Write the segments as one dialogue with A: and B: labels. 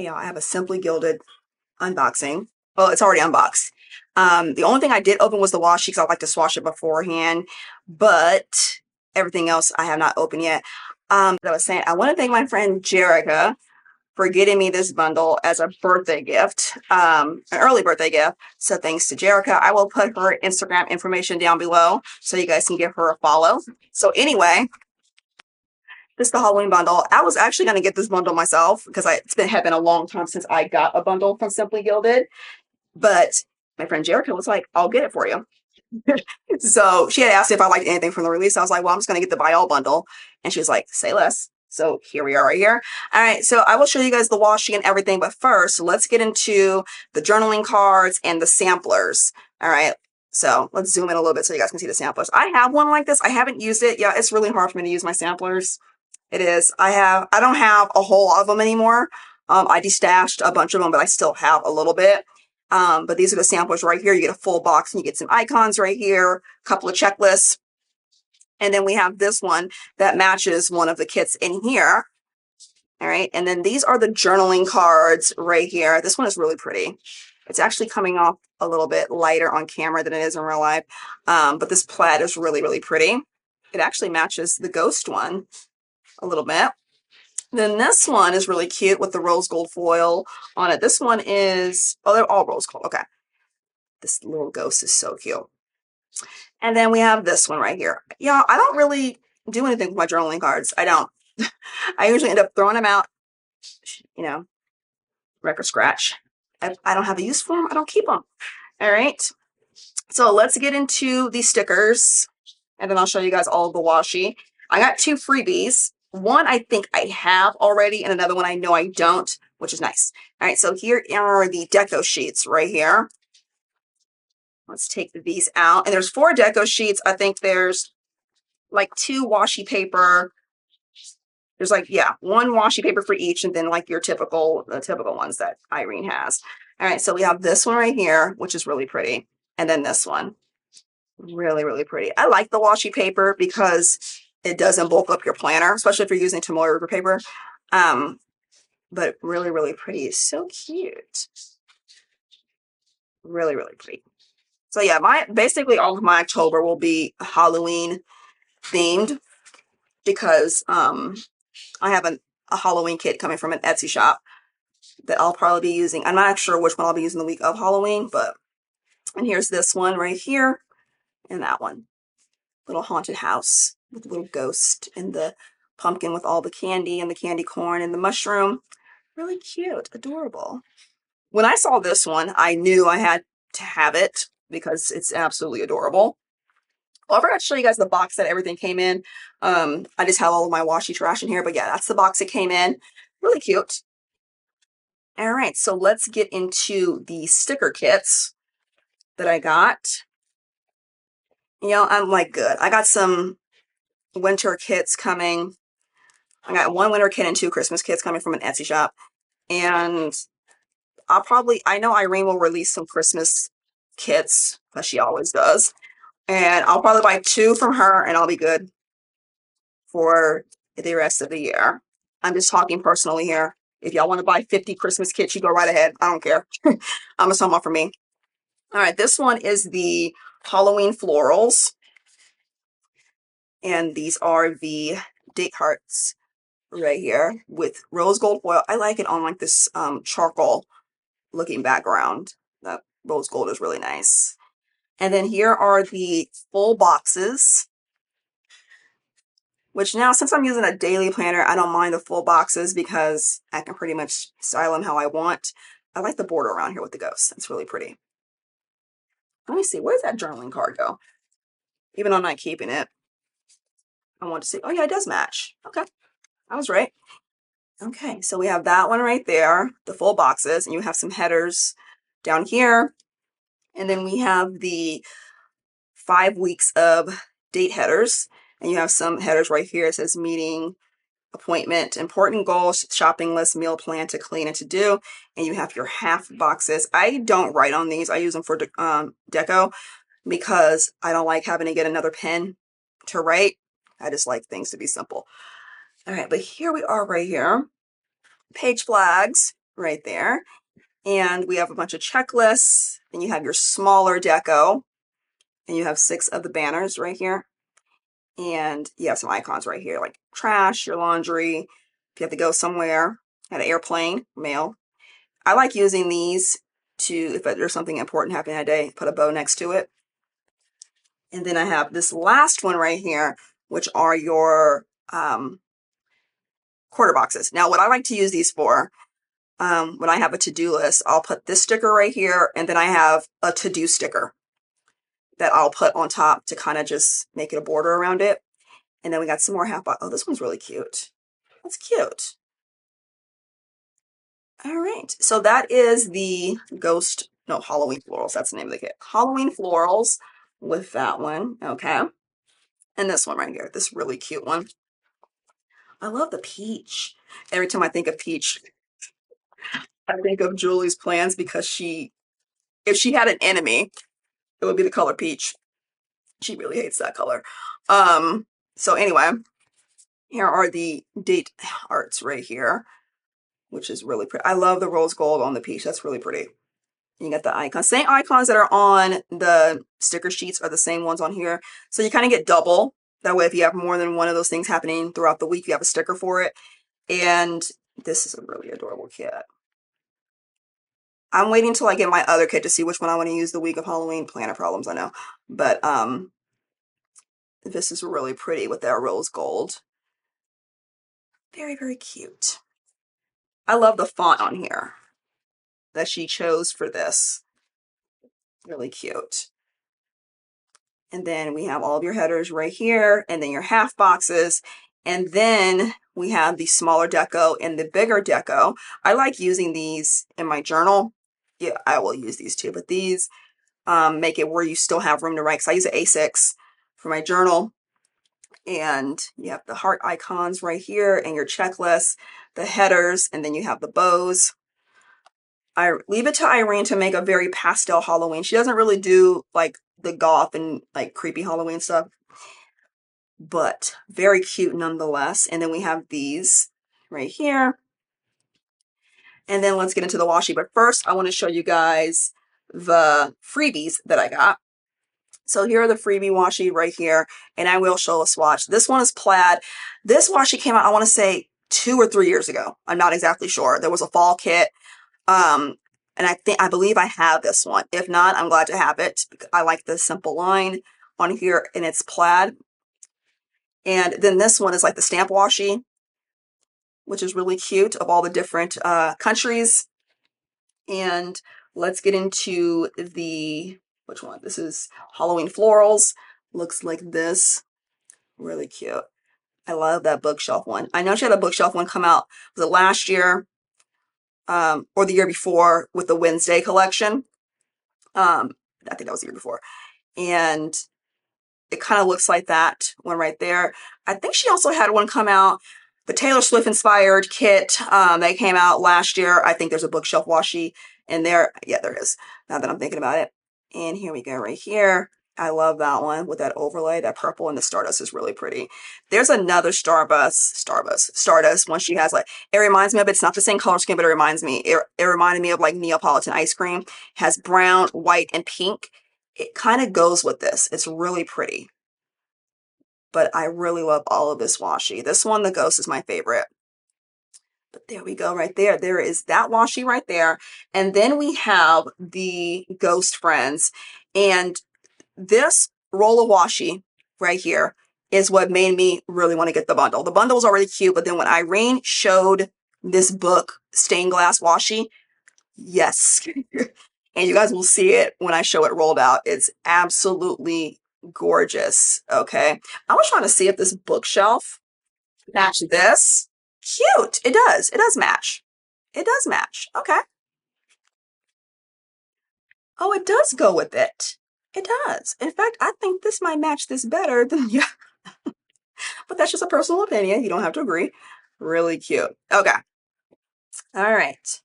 A: Hey y'all, I have a Simply Gilded unboxing. Well, it's already unboxed. The only thing I did open was the washi because I like to swatch it beforehand, but everything else I have not opened yet. I was saying, I want to thank my friend Jerica for getting me this bundle as a birthday gift, an early birthday gift. So thanks to Jerica. I will put her Instagram information down below so you guys can give her a follow. So anyway, this is the Halloween bundle. I was actually going to get this bundle myself because had been a long time since I got a bundle from Simply Gilded. But my friend Jerica was like, I'll get it for you. So she had asked if I liked anything from the release. I was like, well, I'm just going to get the buy all bundle. And she was like, say less. So here we are right here. All right, so I will show you guys the washi and everything. But first, let's get into the journaling cards and the samplers. All right, so let's zoom in a little bit so you guys can see the samplers. I have one like this. I haven't used it. Yeah, it's really hard for me to use my samplers. It is. I don't have a whole lot of them anymore. I destashed a bunch of them, but I still have a little bit. But these are the samplers right here. You get a full box and you get some icons right here, a couple of checklists. And then we have this one that matches one of the kits in here. All right. And then these are the journaling cards right here. This one is really pretty. It's actually coming off a little bit lighter on camera than it is in real life. But this plaid is really, really pretty. It actually matches the ghost one a little bit. Then this one is really cute with the rose gold foil on it. This one is, oh, they're all rose gold. Okay. This little ghost is so cute. And then we have this one right here. Yeah, I don't really do anything with my journaling cards. I don't. I usually end up throwing them out, you know, wreck or scratch. I don't have a use for them. I don't keep them. All right. So let's get into the stickers. And then I'll show you guys all of the washi. I got two freebies. One I think I have already, and another one I know I don't, which is nice. All right, so here are the deco sheets right here. Let's take these out. And there's 4 deco sheets. I think there's like 2 washi paper. There's like, yeah, 1 washi paper for each, and then like the typical ones that Irene has. All right, so we have this one right here, which is really pretty. And then this one. Really, really pretty. I like the washi paper because it doesn't bulk up your planner, especially if you're using Tomoe River paper. But really, really pretty. It's so cute. Really, really pretty. So yeah, basically all of my October will be Halloween themed because I have a Halloween kit coming from an Etsy shop that I'll probably be using. I'm not sure which one I'll be using the week of Halloween, and here's this one right here and that one. Little haunted house with a little ghost and the pumpkin with all the candy and the candy corn and the mushroom. Really cute, adorable. When I saw this one, I knew I had to have it because it's absolutely adorable. Oh, I forgot to show you guys the box that everything came in. I just have all of my washi trash in here, but yeah, that's the box it came in. Really cute. All right, so let's get into the sticker kits that I got. You know, I'm like good. I got some winter kits coming. I got 1 winter kit and 2 Christmas kits coming from an Etsy shop. And I know Irene will release some Christmas kits, as she always does. And I'll probably buy 2 from her and I'll be good for the rest of the year. I'm just talking personally here. If y'all want to buy 50 Christmas kits, you go right ahead. I don't care. I'm just talking about for me. All right, this one is the Halloween florals. And these are the date hearts right here with rose gold foil. I like it on like this charcoal looking background. That rose gold is really nice. And then here are the full boxes, which now since I'm using a daily planner, I don't mind the full boxes because I can pretty much style them how I want. I like the border around here with the ghosts. It's really pretty. Let me see, where does that journaling card go? Even though I'm not keeping it, I want to see. Oh yeah, it does match. Okay, I was right. Okay, so we have that one right there, the full boxes, and you have some headers down here. And then we have the 5 weeks of date headers. And you have some headers right here. It says meeting, appointment, important goals, shopping list, meal plan, to clean and to do. And you have your half boxes. I don't write on these. I use them for deco because I don't like having to get another pen to write. I just like things to be simple. All right, but here we are right here. Page flags. right there. And we have a bunch of checklists, and you have your smaller deco, and you have 6 of the banners right here. And you have some icons right here, like trash, your laundry, if you have to go somewhere, at an airplane, mail. I like using these to, if there's something important happening that day, put a bow next to it. And then I have this last one right here, which are your quarter boxes. Now, what I like to use these for, when I have a to-do list, I'll put this sticker right here, and then I have a to-do sticker that I'll put on top to kind of just make it a border around it. And then we got some more half box. Oh, this one's really cute. That's cute. All right, so that is the Halloween Florals. That's the name of the kit. Halloween Florals with that one, okay. And this one right here, this really cute one. I love the peach. Every time I think of peach, I think of Julie's plans because if she had an enemy, it would be the color peach. She really hates that color. So anyway, here are the date arts right here, which is really pretty. I love the rose gold on the peach. That's really pretty. You got the icons. Same icons that are on the sticker sheets are the same ones on here. So you kind of get double. That way, if you have more than one of those things happening throughout the week, you have a sticker for it. And this is a really adorable kit. I'm waiting till I get my other kit to see which one I want to use the week of Halloween. Planner problems, I know. But this is really pretty with that rose gold. Very, very cute. I love the font on here that she chose for this. Really cute. And then we have all of your headers right here, and then your half boxes. And then we have the smaller deco and the bigger deco. I like using these in my journal. Yeah, I will use these too, but these make it where you still have room to write. Because I use an A6 for my journal. And you have the heart icons right here and your checklist, the headers, and then you have the bows. I leave it to Irene to make a very pastel Halloween. She doesn't really do like the goth and like creepy Halloween stuff, but very cute nonetheless. And then we have these right here. And then let's get into the washi. But first, I want to show you guys the freebies that I got. So here are the freebie washi right here, and I will show a swatch. This one is plaid. This washi came out, I want to say 2 or 3 years ago. I'm not exactly sure. There was a fall kit. And I believe I have this one. If not, I'm glad to have it. I like the simple line on here, and it's plaid. And then this one is like the stamp washi, which is really cute, of all the different countries. And let's get into which one? This is Halloween Florals. Looks like this. Really cute. I love that bookshelf one. I know she had a bookshelf one come out. Was it last year? Or the year before with the Wednesday collection. I think that was the year before. And it kind of looks like that one right there. I think she also had one come out, the Taylor Swift inspired kit that came out last year. I think there's a bookshelf washi in there. Yeah, there is, now that I'm thinking about it. And here we go right here. I love that one with that overlay. That purple and the Stardust is really pretty. There's another Stardust one she has. Like, it reminds me of, it's not the same color scheme, but it reminds me, it reminded me of like Neapolitan ice cream. Has brown, white, and pink. It kind of goes with this. It's really pretty. But I really love all of this washi. This one, the Ghost, is my favorite. But there we go right there. There is that washi right there. And then we have the Ghost Friends. And this roll of washi right here is what made me really want to get the bundle. The bundle was already cute, but then when Irene showed this book, stained glass washi, yes. And you guys will see it when I show it rolled out. It's absolutely gorgeous, okay? I was trying to see if this bookshelf matched this. Cute. It does. It does match. It does match. Okay. Oh, it does go with it. It does. In fact, I think this might match this better than, yeah. But that's just a personal opinion. You don't have to agree. Really cute. Okay. All right.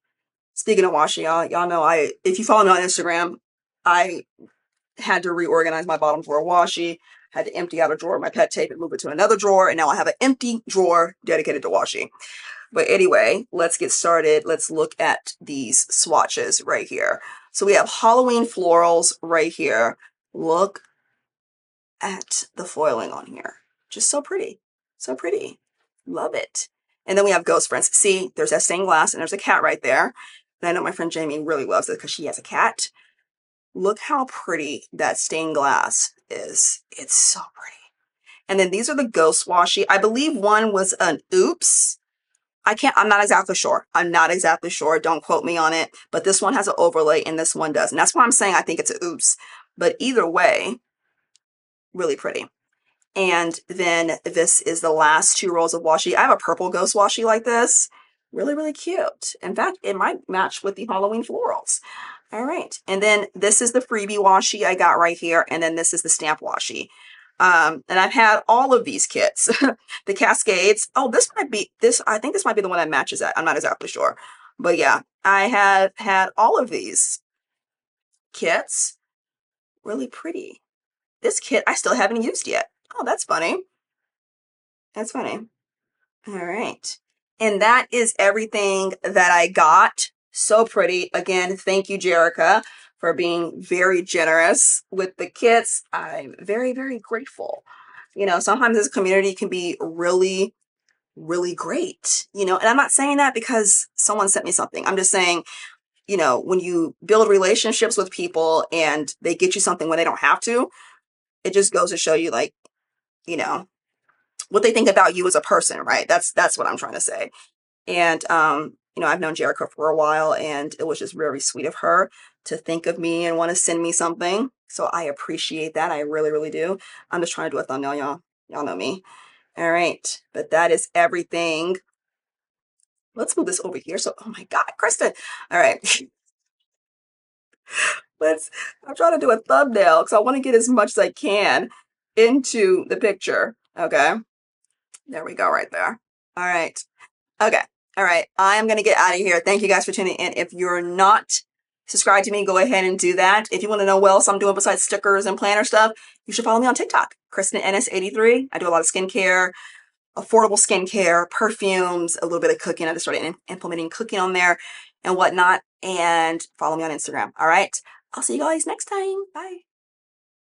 A: Speaking of washi, y'all know if you follow me on Instagram, I had to reorganize my bottom drawer washi. Had to empty out a drawer of my pet tape and move it to another drawer, and now I have an empty drawer dedicated to washi. But anyway, let's get started. Let's look at these swatches right here. So we have Halloween florals right here. Look at the foiling on here. Just so pretty. So pretty. Love it. And then we have Ghost Friends. See, there's that stained glass and there's a cat right there. And I know my friend Jamie really loves it because she has a cat. Look how pretty that stained glass is. It's so pretty. And then these are the Ghost Washi. I believe one was an Oops. I'm not exactly sure. I'm not exactly sure. Don't quote me on it. But this one has an overlay and this one does. And that's why I'm saying I think it's an Oops. But either way, really pretty. And then this is the last 2 rolls of washi. I have a purple ghost washi like this. Really, really cute. In fact, it might match with the Halloween florals. All right. And then this is the freebie washi I got right here. And then this is the stamp washi. And I've had all of these kits. The Cascades. Oh, I think this might be the one that matches that. I'm not exactly sure. But yeah, I have had all of these kits. Really pretty. This kit I still haven't used yet. Oh, that's funny. That's funny. All right. And that is everything that I got. So pretty. Again, thank you, Jerica, for being very generous with the kits. I'm very, very grateful. You know, sometimes this community can be really, really great. You know, and I'm not saying that because someone sent me something. I'm just saying, you know, when you build relationships with people and they get you something when they don't have to, it just goes to show you, like, you know, what they think about you as a person, right? That's what I'm trying to say. And you know, I've known Jerica for a while, and it was just very sweet of her to think of me and want to send me something. So I appreciate that. I really, really do. I'm just trying to do a thumbnail, y'all. Y'all know me. All right, but that is everything. Let's move this over here. So, oh my God, Kristen. All right. I'm trying to do a thumbnail because I want to get as much as I can into the picture. Okay. There we go right there. All right. Okay. All right. I am going to get out of here. Thank you guys for tuning in. If you're not subscribed to me, go ahead and do that. If you want to know what else I'm doing besides stickers and planner stuff, you should follow me on TikTok, Kristen NS83. I do a lot of skincare, affordable skincare, perfumes, a little bit of cooking. I just started implementing cooking on there and whatnot. And follow me on Instagram. All right. I'll see you guys next time. Bye.